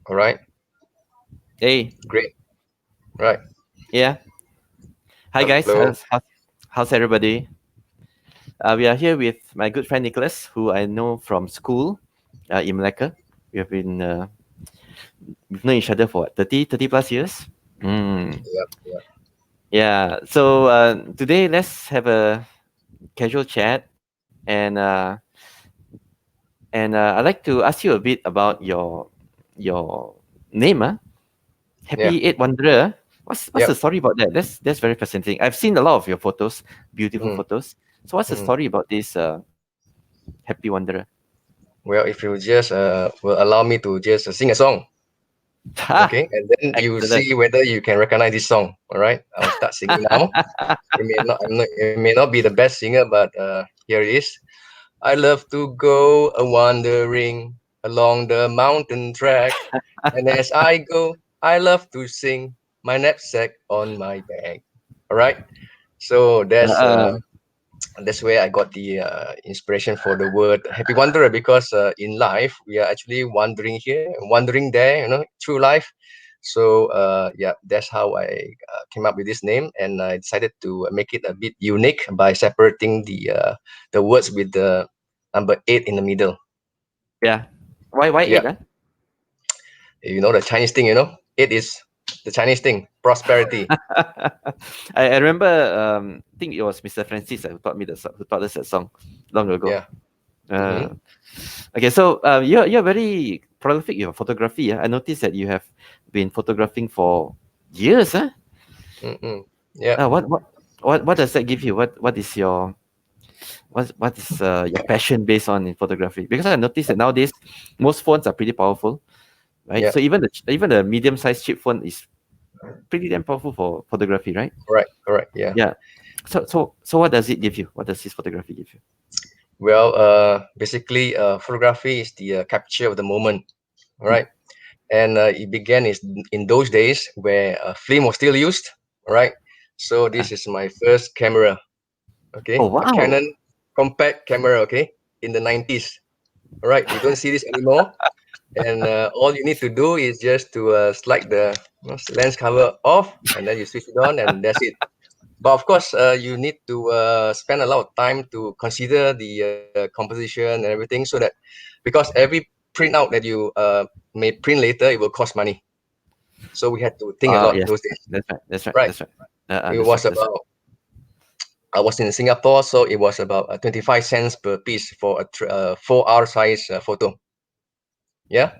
All right. Hey, Great. Right. yeah. Hi guys, Hello. how's everybody? We are here with my good friend Nicholas, who I know from school in Malacca. We have been we've known each other for what, 30 plus years. Mm. Yep. Yep. Yeah. So today let's have a casual chat, and I'd like to ask you a bit about your name, Yeah. Happy Eight Wanderer. What's the Yep. story about that? That's very fascinating. I've seen a lot of your photos, beautiful Mm, photos. So what's the mm. story about this Happy Wanderer? Well, if you just will allow me to just sing a song, Ha! okay, and then you Excellent. see whether you can recognize this song. All right. I'll start singing now. It may not be the best singer, but here it is. I love to go a wandering along the mountain track, and as I go, I love to sing my knapsack on my back. All right. So Uh, that's where I got the inspiration for the word happy wanderer, because in life we are actually wandering here, wandering there, through life. So yeah, that's how I came up with this name, and I decided to make it a bit unique by separating the words with the number eight in the middle. yeah. Why eight? Yeah, the Chinese thing. Eight is the Chinese thing, prosperity. I remember. I think it was Mr. Francis who taught me who taught us that song long ago. Yeah. Uh, Mm-hmm. okay, so you're very prolific in your photography. Yeah? I noticed that you have been photographing for years. Huh? Mm-hmm. Yeah. Uh, what what what does that give you? What is your passion based on in photography? Because I noticed that nowadays most phones are pretty powerful, right? Yeah. So even the medium sized cheap phone is pretty damn powerful for photography, right? Correct. Correct. Yeah. Yeah. So what does it give you? What does this photography give you? Well, basically, photography is the capture of the moment, all Mm. right? And it began in those days where film was still used, all right? So Ah. this is my first camera, Oh okay? A wow. Canon compact camera, okay? In the 90s, all right? You don't see this anymore. And all you need to do is just to slide the lens cover off, and then you switch it on, and that's it. But of course, you need to spend a lot of time to consider the composition and everything, so that because every printout that you may print later, it will cost money. So we had to think a lot Yes. those days, That's right. That's right. right? That's right. It That's was right. That's right. about I was in Singapore, so it was about 25 cents per piece for a 4 hour size photo. Yeah.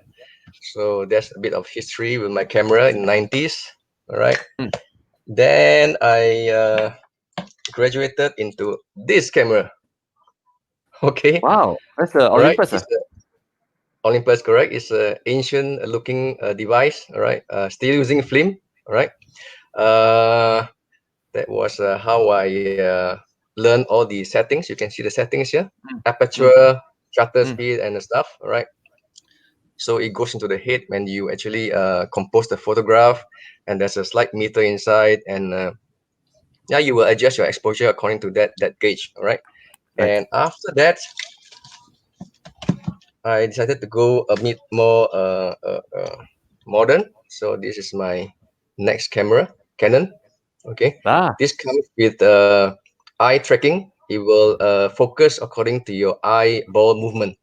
So that's a bit of history with my camera in the 90s. All right. Mm. Then I graduated into this camera. Okay. Wow. That's the All right. Olympus. It's Olympus, correct? It's a ancient looking device. All right. Still using film. All right. Uh, that was how I learned all the settings. You can see the settings here: Mm. Mm. aperture, shutter Mm. speed, and the stuff. All right. So it goes into the head when you actually compose the photograph, and there's a slide meter inside, and yeah, you will adjust your exposure according to that gauge. All right. Right. And after that, I decided to go a bit more modern. So this is my next camera, Canon. Okay, Ah. this comes with eye tracking. It will focus according to your eyeball movement.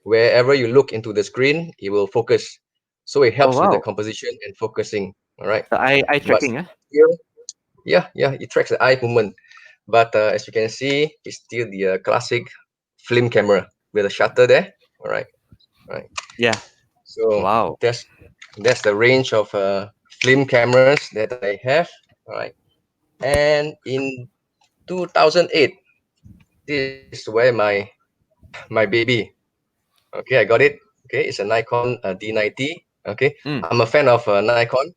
Wherever you look into the screen, it will focus. So it Oh helps with the wow. composition and focusing. All right, The eye but tracking. still, yeah, it tracks the eye movement. But as you can see, it's still the classic film camera with a shutter there. All right, right. Yeah. So Wow. that's the range of film cameras that I have. All right. And in 2008, this is where my baby. Okay, I got it. Okay, it's a Nikon D90. Okay, Mm. I'm a fan of Nikon,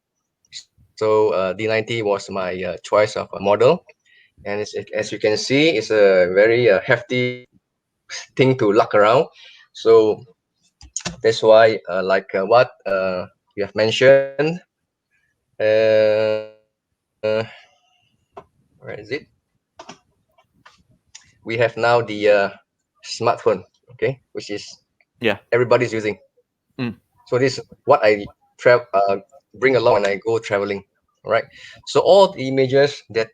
so D90 was my choice of a model. And as you can see, it's a very hefty thing to lug around. So that's why, like what you have mentioned, where is it? We have now the smartphone, okay, which is Yeah. everybody's using. Mm. So this is what I bring along when I go traveling. All right. So all the images that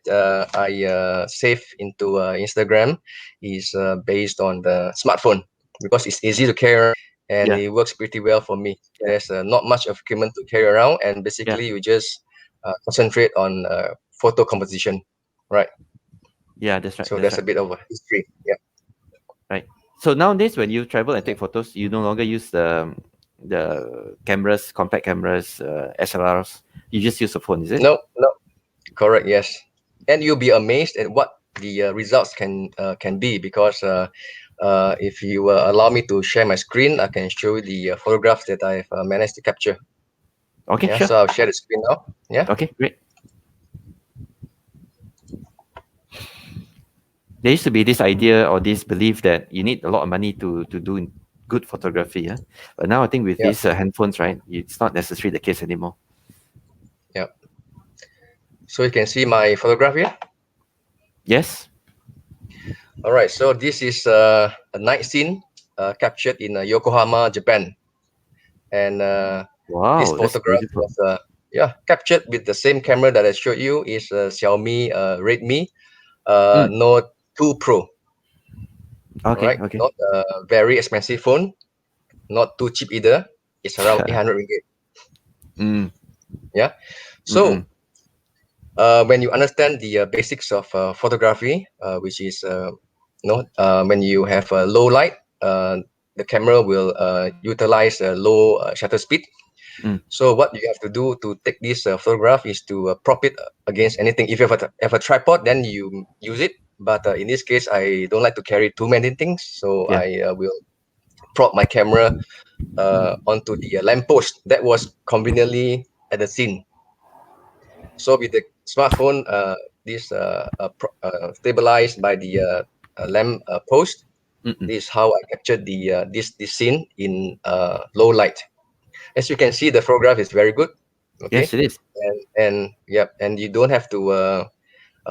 I save into Instagram is based on the smartphone because it's easy to carry around and Yeah, it works pretty well for me. yeah, There's not much of equipment to carry around, and yeah, basically you just concentrate on photo composition. Right. yeah. That's right. So That's that's a right. bit of a history. Yeah. Right. So nowadays, when you travel and take photos, you no longer use the cameras, compact cameras, SLRs. You just use the phone, is it? No, no, correct. Yes, and you'll be amazed at what the results can be because if you allow me to share my screen, I can show you the photographs that I've managed to capture. Okay, Yeah, sure. so I'll share the screen now. Yeah, Okay, great. There used to be this idea or this belief that you need a lot of money to do good photography. Yeah? But now I think with yeah, these handphones, right, it's not necessarily the case anymore. yeah. So you can see my photograph here. Yes. All right. So this is a night scene captured in Yokohama, Japan, and this Wow, that's photograph beautiful. was captured with the same camera that I showed you. Is Xiaomi Redmi Mm. Note 2 Pro. All Okay. right, Okay. not a very expensive phone, not too cheap either. It's around 800 ringgit. mm. Yeah. Mm. So when you understand the basics of photography, which is when you have a low light, the camera will utilize a low shutter speed. Mm. So what you have to do to take this photograph is to prop it against anything. If you have a tripod, then you use it. But in this case, I don't like to carry too many things, so Yeah. I will prop my camera onto the lamppost that was conveniently at the scene. So with the smartphone, this stabilized by the lamp post. Mm. This is how I captured the this scene in low light. As you can see, the photograph is very good. Okay, Yes, it is. and yep, and you don't have to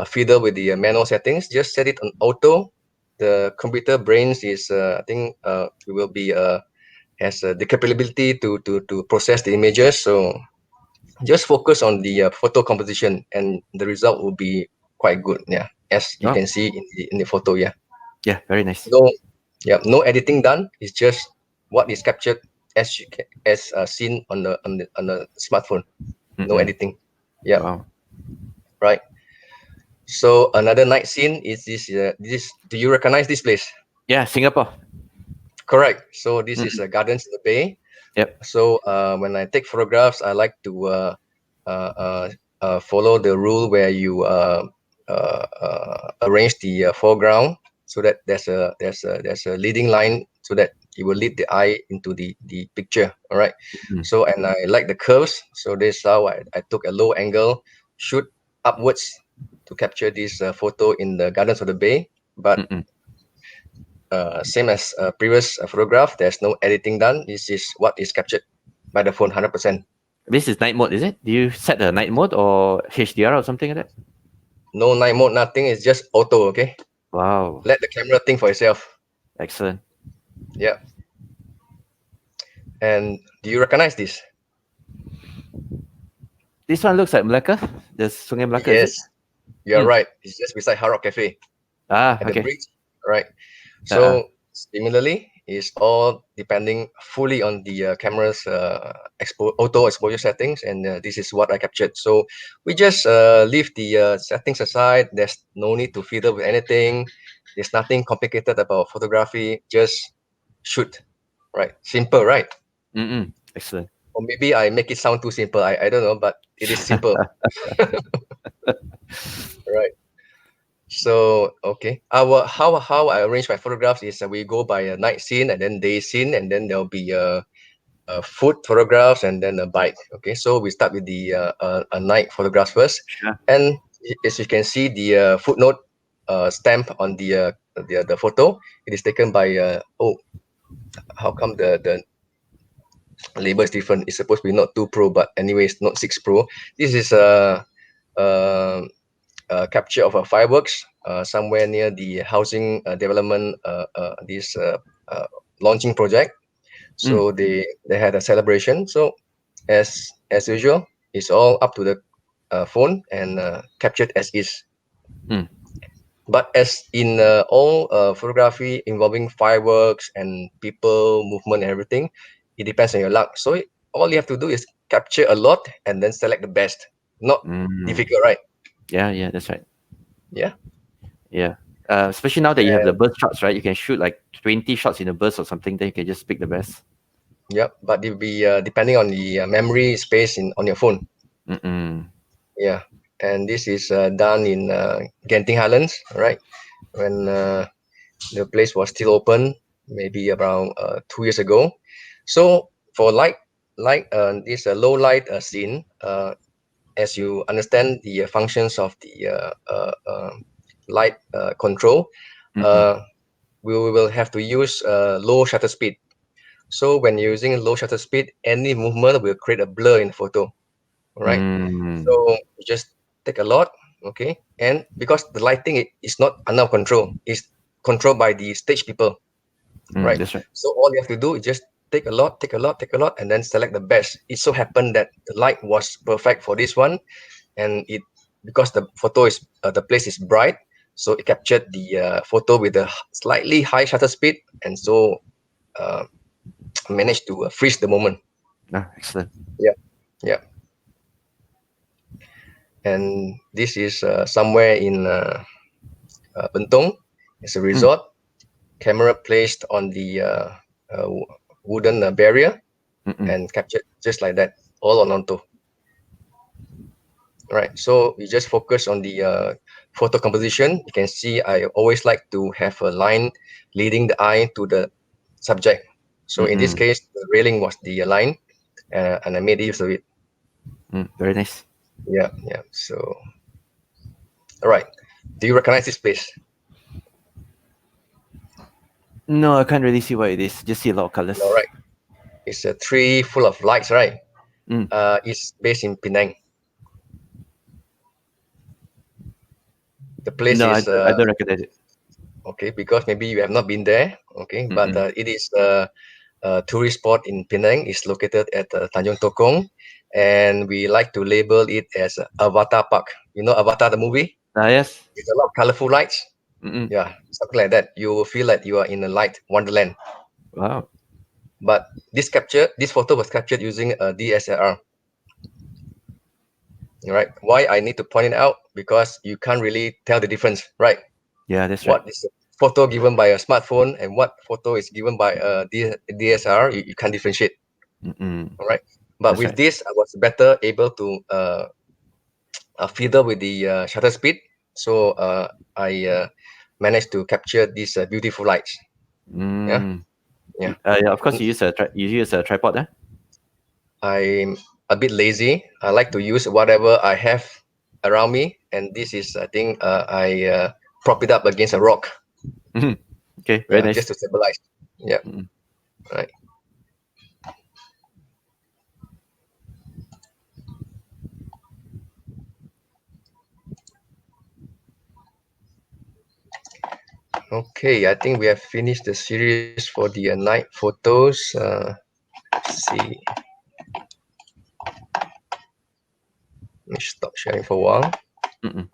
fiddle with the manual settings. Just set it on auto. The computer brains is I think it will be has the capability to process the images. So just focus on the photo composition, and the result will be quite good. Yeah, as you Oh, can see in the photo. Yeah, yeah, very nice. no, yeah, no editing done. It's just what is captured as as seen on the smartphone. No Mm. editing. Yeah, Wow. right. So another night scene is this. This, do you recognize this place? Yeah, Singapore. Correct. So this is Mm. Gardens in the Bay. Yep. So when I take photographs, I like to follow the rule where you arrange the foreground so that there's a leading line so that it will lead the eye into the picture. All right. Mm. So and I like the curves. So this is how I took a low angle shoot upwards to capture this photo in the Gardens of the Bay. But Mm. same as previous photograph, there's no editing done. This is what is captured by the phone 100%. This is night mode, is it? Do you set the night mode or HDR or something like that? No night mode, nothing. It's just auto. Okay, Wow, let the camera think for itself. excellent. Yeah. And do you recognize this? This one looks like Melaka. The Sungai Melaka, is it? Yes, you're Mm. right. It's just beside Hard Rock Cafe Ah, at the okay. bridge. Right. Uh, So similarly, it's all depending fully on the camera's auto exposure settings, and this is what I captured. So we just leave the settings aside. There's no need to fiddle with anything. There's nothing complicated about photography. Just shoot. Right. Simple, right? excellent. Or maybe I make it sound too simple. I don't know, but it is simple. Right. So okay, our how I arrange my photographs is we go by a night scene and then day scene, and then there'll be food photographs and then a bike. Okay, so we start with the a night photographs first, Sure. and as you can see, the footnote stamp on the photo, it is taken by oh, how come the label is different? It's supposed to be not 2 Pro, but anyways, not 6 Pro. This is uh, capture of fireworks somewhere near the housing development this launching project. Mm, So they had a celebration. So as usual, it's all up to the phone and captured as is. mm, But as in all photography involving fireworks and people movement and everything, it depends on your luck. So all you have to do is capture a lot and then select the best. Not mm. difficult, right? Yeah, yeah, that's right. Yeah. Yeah. Especially now that you have the And burst shots, right? You can shoot like 20 shots in a burst or something. Then you can just pick the best. yeah, but it'll be depending on the memory space in on your phone. Mm-mm. Yeah. And this is done in Genting Highlands, right? When the place was still open, maybe around 2 years ago. So for this low light scene, as you understand the functions of the light control, Mm-mm. uh, we will have to use low shutter speed. So when using low shutter speed, any movement will create a blur in the photo. All right. So Mm. you just take a lot, okay, and because the lighting is not under control, it's controlled by the stage people, Mm, right? that's right. So all you have to do is just take a lot, take a lot, take a lot, and then select the best. It so happened that the light was perfect for this one, and it because the photo is the place is bright, so it captured the photo with a slightly high shutter speed, and so uh, managed to freeze the moment. Ah, excellent. Yeah, yeah, and this is somewhere in Bentong. It's a Mm, resort. Camera placed on the wooden barrier mm-mm. and captured just like that, all on auto. Right. So we just focus on the photo composition. You can see I always like to have a line leading the eye to the subject. So in this Mm-mm. case, the railing was the line, and I made use of it. Mm, very nice. Yeah, yeah. So, all right. Do you recognize this place? No, I can't really see what it is. Just see a lot of All colors. right. It's a tree full of lights, right? Mm. It's based in Penang. The place No, is I don't recognize it. okay because maybe you have not been there. Okay, but Mm-mm. it is a tourist spot in Penang. It's located at Tanjung Tokong, and we like to label it as Avatar Park. You know Avatar the movie Ah, yes. with a lot of colorful lights. Mm-mm. Yeah, something like that. You will feel like you are in a light wonderland. Wow. But this photo was captured using a DSLR. Right? Why I need to point it out because you can't really tell the difference, right? Yeah, that's right. What is a photo given by a smartphone and what photo is given by a DSLR? You can't differentiate. Mm-mm. All right. But That's with right. this, I was better able to fiddle with the shutter speed. So I managed to capture these beautiful lights. Yeah, Mm. yeah. Yeah, of course, you use a tripod, eh? I'm a bit lazy. I like to use whatever I have around me, and this is, I think, I prop it up against a rock. Mhm. Okay, very Yeah, just nice. to stabilize. Yeah, Mm. right. Okay, I think we have finished the series for the night photos. Let's see. Let me stop sharing for a while. Mm-mm.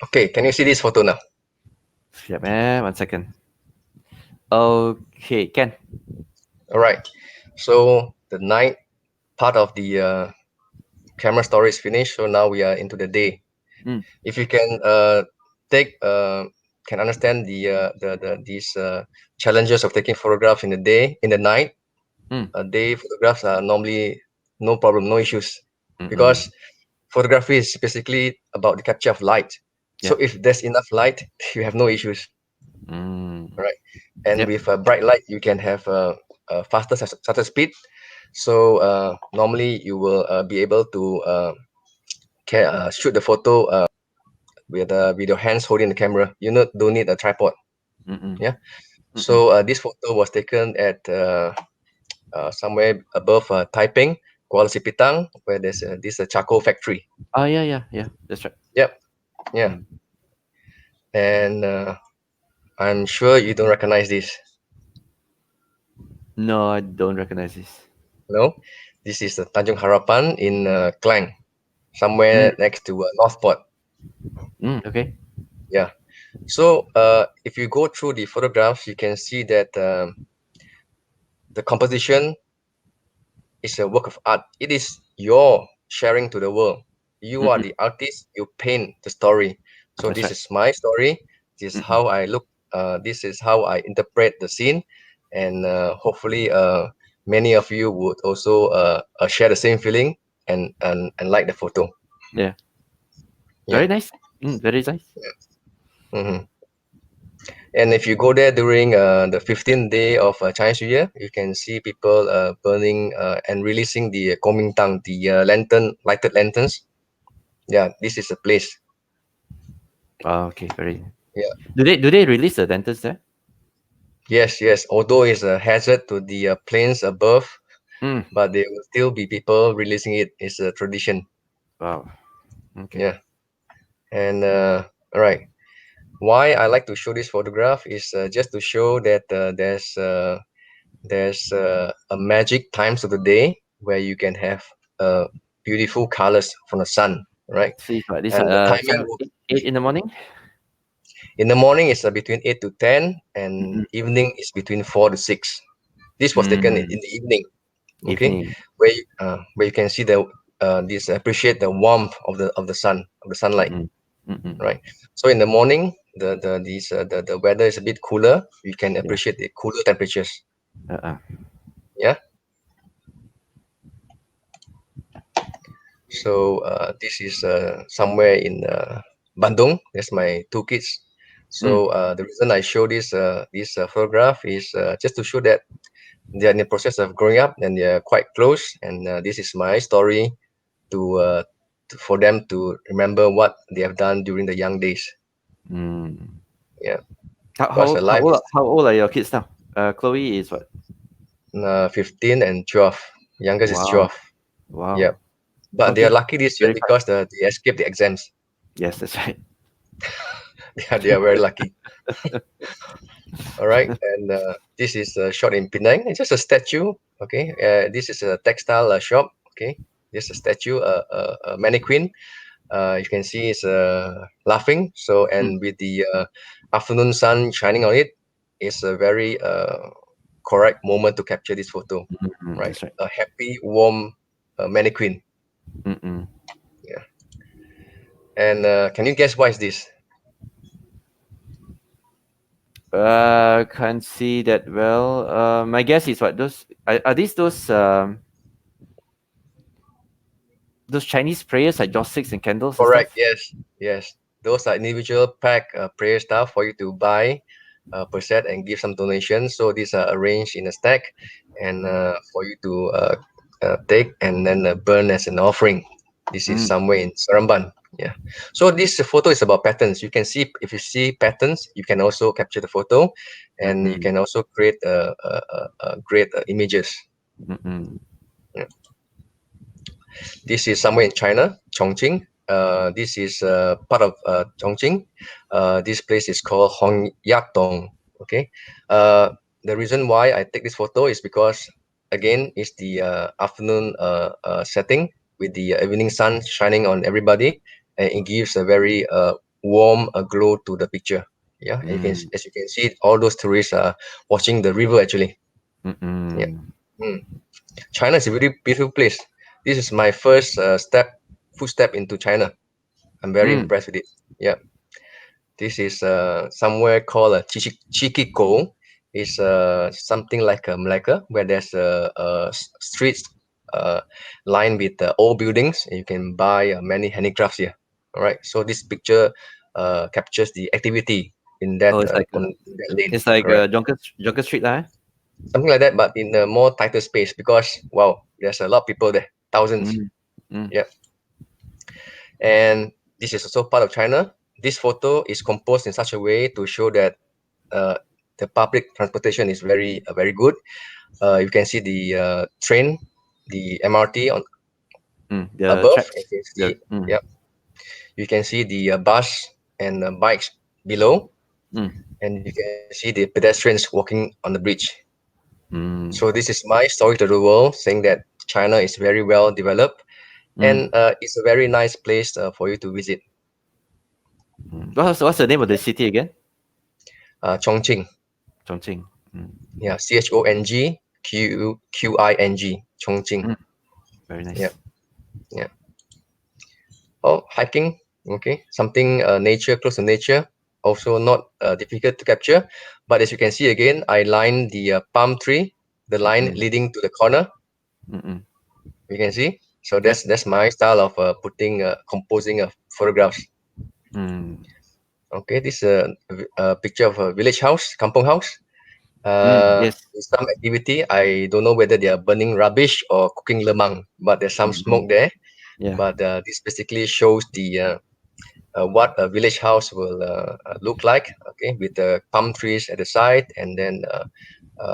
Okay, can you see this photo now? Yep, 1 second. Okay, Ken. All right. So the night part of the camera story is finished. So now we are into the day. Mm, If you can take can understand the these challenges of taking photographs in the day, in the night, mm, day photographs are normally no problem, no issues, mm-mm. because photography is basically about the capture of light. Yeah. So if there's enough light, you have no issues, Mm. right? And Yep. with a bright light, you can have a faster shutter speed. So normally you will be able to shoot the photo with your hands holding the camera. You don't need a tripod. Mm-mm. Yeah. Mm-mm. So this photo was taken at somewhere above Taiping, Kuala Sipitang, where there's this charcoal factory. Oh yeah, yeah, yeah. That's right. Yep. Yeah. Mm. And I'm sure you don't recognize this. No, I don't recognize this. No, this is the Tanjung Harapan in Klang, Mm. somewhere next to Northport. Mm. Okay. Yeah. So if you go through the photographs, you can see that the composition is a work of art. It is your sharing to the world. You are Mm-mm. the artist. You paint the story. So That's this right. is my story. This is Mm-mm. how I look. This is how I interpret the scene, and hopefully, many of you would also share the same feeling and like the photo. Yeah. Yeah. Very nice. Mm, very nice. Hmm. And if you go there during the 15th day of Chinese New Year, you can see people burning and releasing the Komintang, the lighted lanterns. Yeah, this is a place. Oh, okay. Very. Yeah. Do they release the dentist there? Yes, yes. Although it's a hazard to the planes above, Mm. but there will still be people releasing it. It's a tradition. Wow. Okay. Yeah. And all right. Why I like to show this photograph is just to show that there's a magic times of the day where you can have beautiful colors from the sun, right? See what this And the timing will, 8 in the morning. in the morning is between 8 to 10, and Mm-mm. evening is between 4 to 6. This was taken Mm. in the evening, okay, Evening. where you can see the this appreciate the warmth of the sun, of the sunlight, Mm-mm. Mm-mm. right? So in the morning, the weather is a bit cooler. You can Yeah. appreciate the cooler temperatures. Uh-uh. Yeah. So this is somewhere in Bandung. That's my two kids. Mm. So the reason I show this photograph is just to show that they are in the process of growing up and they are quite close. And this is my story for them to remember what they have done during the young days. Mm. Yeah, How, because how, how life old is how old are your kids now? Chloe is what? 15 and 12. Youngest is Wow. 12. Yeah, Wow. but they are Okay. lucky this year Very fast. because they escaped the exams. Yes, that's right. They are very lucky. All right, and this is a shot in Penang. It's just a statue. Okay, this is a textile shop. Okay, just a statue, a mannequin. You can see it's laughing. So, Mm. and with the afternoon sun shining on it, it's a very correct moment to capture this photo. Mm-mm. Right, That's right. a happy, warm mannequin. Mm-mm. Yeah, and can you guess what is this? Can't see that well. My guess is what those are these those Chinese prayers like joss sticks and candles and Correct. stuff? Yes. Yes. Those are individual pack prayer stuff for you to buy per set and give some donations. So these are arranged in a stack and for you to take and then burn as an offering. This is Mm. somewhere in Saramban. Yeah. So this photo is about patterns. You can see if you see patterns, you can also capture the photo, and you Mm-mm. can also create great images. Mm-mm. Yeah. This is somewhere in China, Chongqing. This is part of Chongqing. This place is called Hongyatong. Okay. Uh, the reason why I take this photo is because, again, it's the afternoon setting with the evening sun shining on everybody, and it gives a very warm glow to the picture. Yeah, and Mm. as you can see, all those tourists are watching the river actually. Yeah. Mm-mm. Mm. China is a very beautiful place. This is my first footstep into China. I'm very Mm. impressed with it. Yeah, this is somewhere called Chikiko. It's something like a Malacca where there's streets uh, lined with old buildings, and you can buy many handicrafts here. All right, so this picture captures the activity in that Oh, it's like on that lane. it's like Correct. Jonker Street lah. Something like that, but in a more tighter space because wow, there's a lot of people there, thousands. Mm. Mm. Yeah, and this is also part of China. This photo is composed in such a way to show that uh, the public transportation is very good. You can see the train, the MRT on Mm. The above. You tracks. can The see, yeah, you can see the bus and bikes below, mm. and you can see the pedestrians walking on the bridge. Mm. So this is my story to the world, saying that China is very well developed and Mm. it's a very nice place for you to visit. Mm. What's the name of the city again? Chongqing, Chongqing. Mm. yeah, Chongqing, Chongqing. Mm. Very Yeah, nice. yeah. Oh, hiking, okay, something nature, close to nature, also not difficult to capture. But as you can see again, I lined the palm tree, the line Mm. leading to the corner. Mm. You can see. So Yep. that's my style of putting composing photographs. Mm. Okay, this is a picture of a village house, kampong house. Mm. Yes. With some activity. I don't know whether they are burning rubbish or cooking lemang, but there's some Mm. smoke there. Yeah. But this basically shows the what a village house will look like. Okay, with the palm trees at the side, and then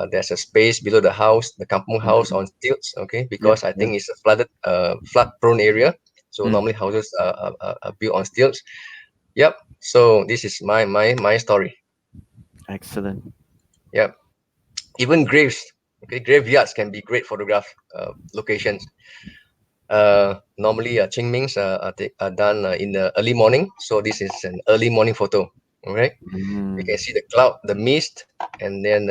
there's a space below the house, the kampung house Mm. on stilts. Okay, Yep. because I Yep. think it's a flood-prone area. So Mm. normally houses are built on stilts. Yep. So this is my story. Excellent. Yep. Even graves. Okay, graveyards can be great photograph locations. Normally, Qingmings are done in the early morning. So this is an early morning photo. All right. You Mm. can see the cloud, the mist, and then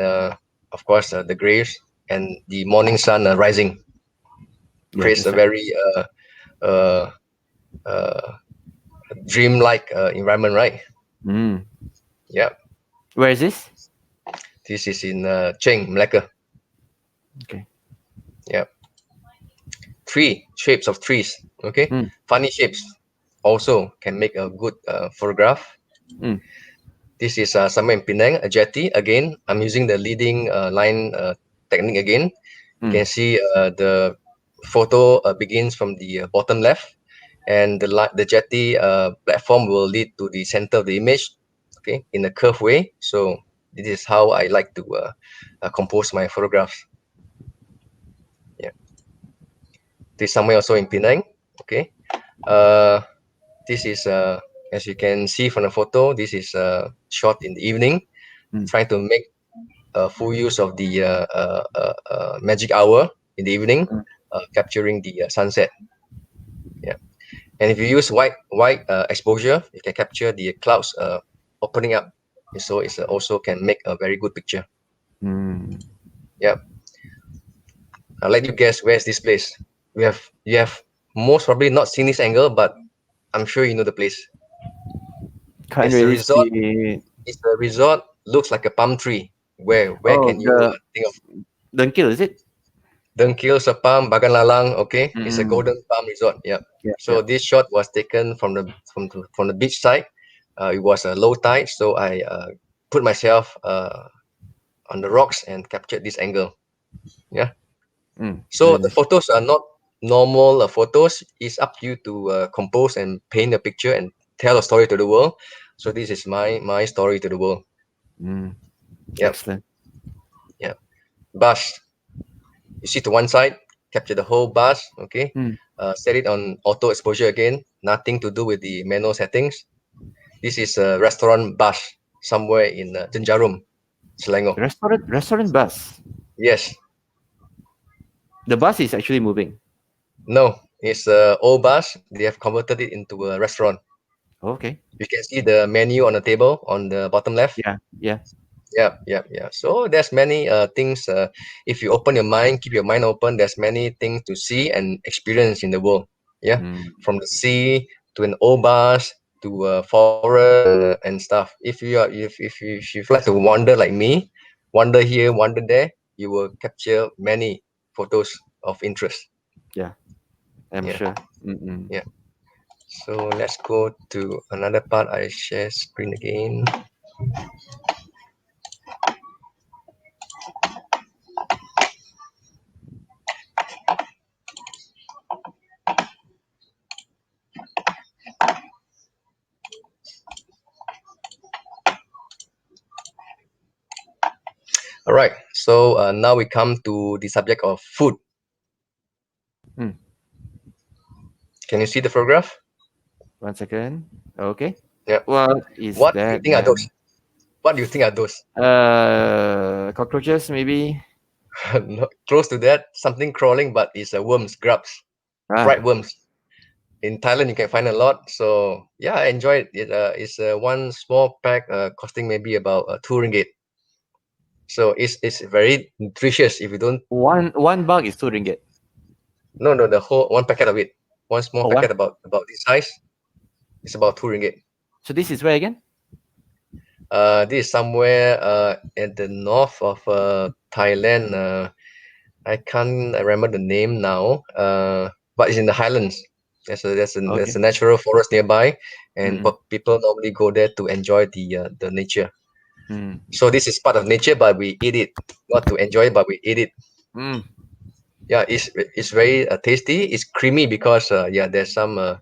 of course the graves and the morning sun rising Yeah, creates a that's right. very uh, uh, dream-like environment, right? Mm. Yeah. Where is this? This is in Cheng, Malacca. Okay. Yeah. Tree shapes of trees. Okay. Mm. Funny shapes also can make a good photograph. Mm. This is somewhere in Penang, a jetty. Again, I'm using the leading line technique again. You Mm. can see the photo begins from the bottom left, and the jetty platform will lead to the center of the image, okay, in a curved way. So this is how I like to compose my photographs. Yeah, this is somewhere also in Penang. Okay, uh, this is as you can see from the photo. This is shot in the evening, Mm. trying to make full use of the magic hour in the evening, Mm. capturing the sunset. Yeah, and if you use white exposure, you can capture the clouds opening up. So it's also can make a very good picture. Mm. Yeah, I'll let you guess where's this place. You have most probably not seen this angle, but I'm sure you know the place. Can't It's a really resort. see. It's a resort. Looks like a palm tree. Where Oh, can you the think of? Dengkil, is it? Dengkil, Sepang, Bagan Lalang. Okay, it's a Mm. golden palm resort. Yeah. Yeah. So Yeah. this shot was taken from the beach side. It was a low tide, so I put myself on the rocks and captured this angle. Yeah. Mm. So Very the nice. photos are not normal photos. It's up to you to compose and paint a picture and tell a story to the world. So this is my story to the world. Mm. Yeah. Excellent. Yeah. Bus. You see to one side, capture the whole bus. Okay. Mm. Set it on auto exposure again. Nothing to do with the manual settings. This is a restaurant bus somewhere in Jenjarum, Selangor. Restaurant bus. Yes. The bus is actually moving. No, it's a old bus. They have converted it into a restaurant. Okay. You can see the menu on the table on the bottom left. Yeah. Yeah. Yeah, yeah, yeah. So there's many things. If you open your mind, keep your mind open. There's many things to see and experience in the world. Yeah, Mm. from the sea to an old bus to forest and stuff. If you like to wander like me, wander here, wander there, you will capture many photos of interest. Yeah. I'm Yeah, sure. Mm-mm. yeah. So let's go to another part. I share screen again. All right. So now we come to the subject of food. Hmm. Can you see the photograph? 1 second. Okay. Yeah. What is What do you that think are those? then? What do you think are those? Cockroaches maybe. Close to that, something crawling, but it's worms, grubs, fried Ah, worms. In Thailand, you can find a lot. So yeah, I enjoy it. It's one small pack costing maybe about 2 ringgit. So it's very nutritious. If you don't, one bug is 2 ringgit. no, the whole one packet of it, one small Oh, one. packet about this size, it's about 2 ringgit. So this is where again? This is somewhere at the north of Thailand. I can't remember the name now. But it's in the highlands. There's Okay. a natural forest nearby, and Mm-mm. people normally go there to enjoy the nature. Mm. So this is part of nature, but we eat it, not to enjoy it, but we eat it. Mm. Yeah, it's very tasty. It's creamy because yeah, there's some of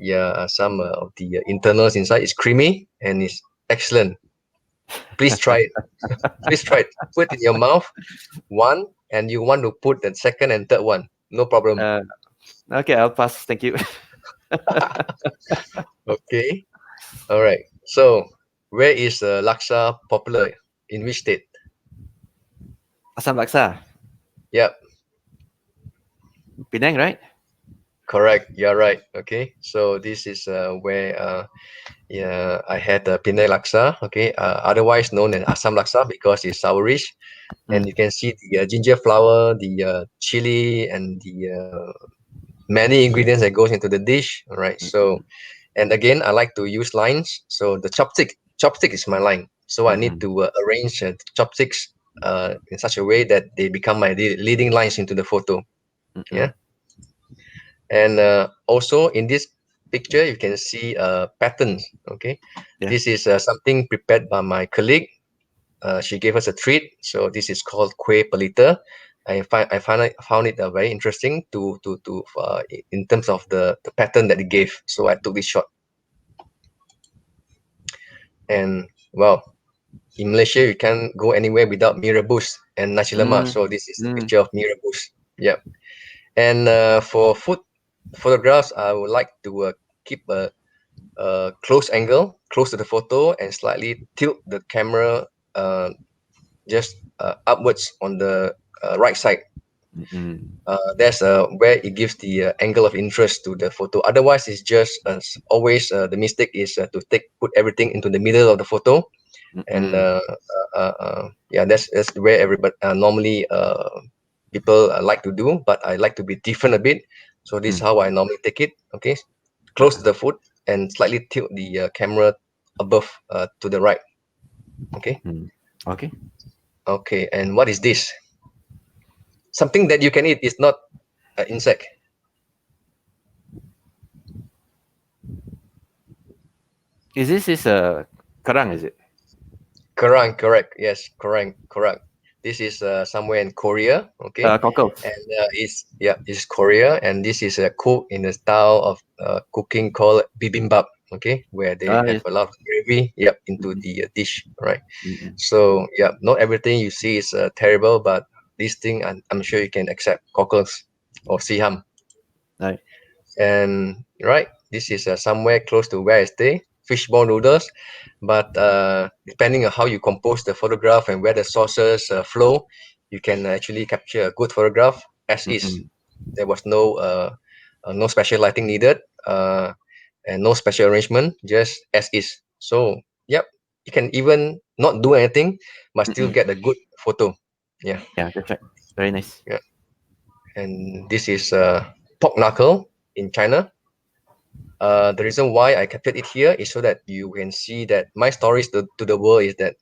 the internals inside. It's creamy and it's excellent. Please try it. Please try it. Put it in your mouth one, and you want to put the second and third one. No problem. Uh, okay, I'll pass. Thank you. Okay. All right. So where is laksa popular? In which state? Asam laksa, Yep. Penang, right? Correct. You're right. Okay. So this is where yeah, I had the Penang laksa. Okay. Otherwise known as Assam laksa because it's sourish, and Mm. you can see the ginger flower, the chili, and the many ingredients that goes into the dish. All right. So Mm-mm. and again, I like to use lines. So the chopstick is my line. So I need Mm-mm. to arrange chopsticks in such a way that they become my leading lines into the photo. Mm-mm. Yeah. And also in this picture, you can see patterns. Okay. Yeah. This is something prepared by my colleague. She gave us a treat. So this is called kue pelita. I found it very interesting in terms of the pattern that it gave. So I took this shot. And well, in Malaysia, you can't go anywhere without mee rebus and nasi lemak. Mm. So this is a Mm. picture of mee rebus. Yeah. And for food photographs, I would like to keep a close angle, close to the photo, and slightly tilt the camera just upwards on the right side. Mm-mm. That's where it gives the angle of interest to the photo. Otherwise, it's just always the mistake is to put everything into the middle of the photo, and Mm-mm. yeah, that's where everybody normally people like to do, but I like to be different a bit. So this is Mm. how I normally take it. Okay, close to Uh-uh. the foot and slightly tilt the camera above to the right. Okay. Mm. Okay. Okay, and what is this? Something that you can eat is not an insect. Is a karang? Is it? Correct, correct. Yes, correct, correct. This is somewhere in Korea. Okay, Cockles. and it's Korea, and this is a cook in the style of cooking called bibimbap. Okay, where they Ah, have yes. a lot of gravy. Yep, into Mm-mm. the dish. Right. Mm-mm. So yeah, not everything you see is terrible, but this thing I'm sure you can accept cockles or siham. Right. And right, this is somewhere close to where I stay. Fishball noodles, but depending on how you compose the photograph and where the sources flow, you can actually capture a good photograph as is. Mm-mm. There was no special lighting needed, and no special arrangement, just as is. So yep, you can even not do anything, but still Mm-mm. get a good photo. Yeah, Yeah, that's right. Very nice. yeah. And this is pork knuckle in China. The reason why I captured it here is so that you can see that my stories to the world is that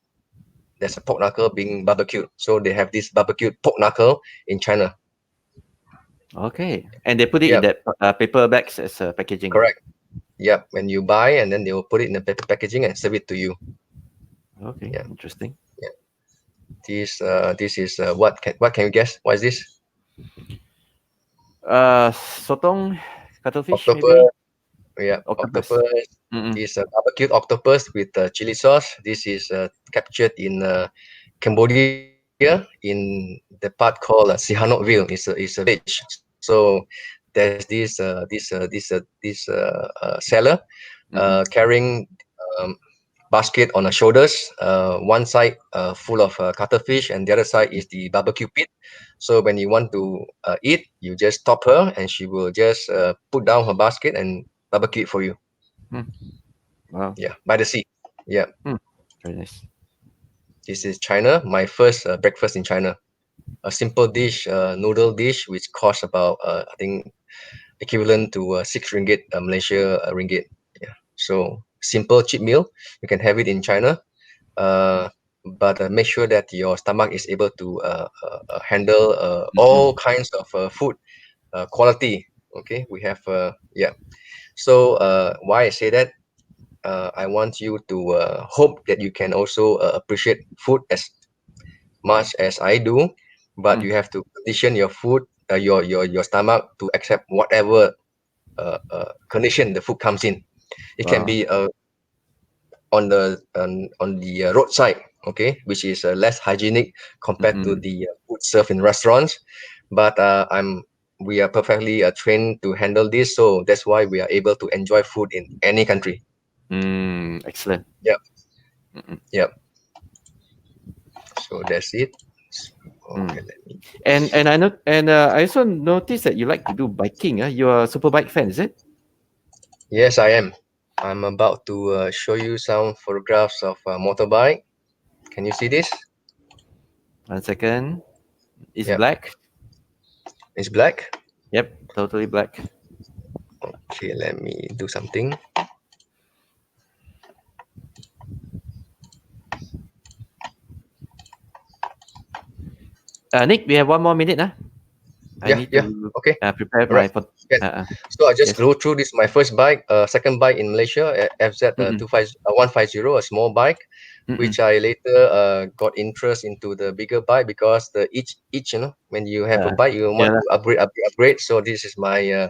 there's a pork knuckle being barbecued. So they have this barbecued pork knuckle in China. Okay. And they put it in Yeah, that paper bags as packaging. correct. Yep, when you buy, and then they will put it in a paper packaging and serve it to you. Okay, Yeah, interesting. yeah. This is what can you guess? What is this? Sotong, cuttlefish, maybe Octopus. Yeah, octopus. octopus. Mm-mm. This barbecued octopus with chili sauce. This is captured in Cambodia in the part called Sihanoukville. It's a village. So there's this seller Mm-mm. carrying um, basket on her shoulders. One side full of cuttlefish, and the other side is the barbecue pit. So when you want to eat, you just stop her, and she will just put down her basket and barbecue it for you. Mm. Wow. Yeah, by the sea. Yeah, Mm. Very nice. this is China. My first breakfast in China. A simple dish, noodle dish, which costs about I think equivalent to 6 ringgit, Malaysia ringgit. Yeah. So simple cheap meal. You can have it in China. But make sure that your stomach is able to handle all Mm-mm. kinds of food quality. Okay, we have yeah. So why I say that, I want you to hope that you can also appreciate food as much as I do, but Mm. you have to condition your food, your stomach to accept whatever condition the food comes in. It can Wow. be on the roadside, okay, which is less hygienic compared to Mm-mm. the food served in restaurants. But we are perfectly trained to handle this, so that's why we are able to enjoy food in any country. Mm. Excellent. Yep, Mm-mm. yep. So that's it. Okay, Mm. let me. And I also noticed that you like to do biking. You're a super bike fan, is it? Yes, I am. I'm about to show you some photographs of a motorbike. Can you see this? 1 second. It's Yep, black. it's black. Yep, totally black. Okay, let me do something. Nick, we have 1 more minute. I Yeah, need yeah. to Okay. prepare All right. my photo. Yes. Uh, uh, So I just yes. go through this. My first bike, second bike in Malaysia, FZ Mm-mm. 150, a small bike, Mm-mm. which I later got interest into the bigger bike because the each when you have a bike you Yeah. want to upgrade. So this is my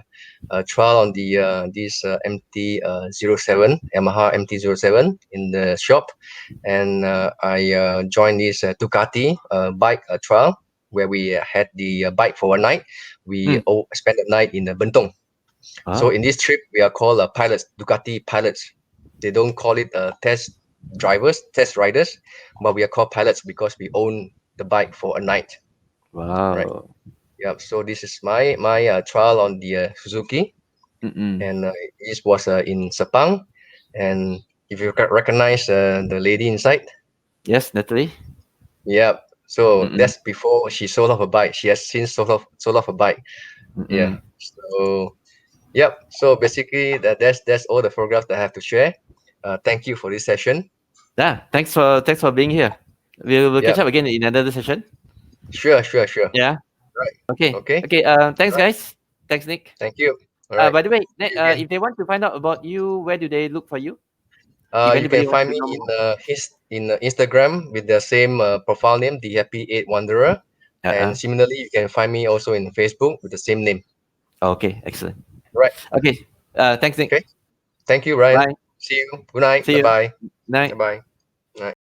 trial on the this MT-07 Yamaha MT-07 in the shop, and I joined this Ducati bike trial where we had the bike for one night. We Mm. spent the night in Bentong. So Wow. in this trip, we are called pilots, Ducati pilots. They don't call it test drivers, test riders, but we are called pilots because we own the bike for a night, right? Wow. Yeah. So this is my trial on the Suzuki, Mm-mm. and this was in Sepang, and if you can recognize the lady inside, Yes, Natalie. yeah. So Mm-mm. that's before she sold off a bike. She has since sold off a bike. Yeah. Mm-mm. So yep. So basically, that's all the photographs that I have to share. Thank you for this session. Yeah. Thanks for being here. We'll catch Yep. up again in another session. Sure, sure, sure. Yeah. Right. Okay. Okay. Okay. Thanks, Right. guys. Thanks, Nick. Thank you. All right. By the way, See you again. if they want to find out about you, where do they look for you? If You can anybody wants find to me know in more. Instagram with the same profile name, the Happy Eight Wanderer, and Uh-uh. similarly, you can find me also in Facebook with the same name. Okay. Excellent. Right. Okay. Thanks, Nick. Okay. Thank you, Ryan. Bye. See you. Good night. See Bye you. bye. Bye Night. bye. Night.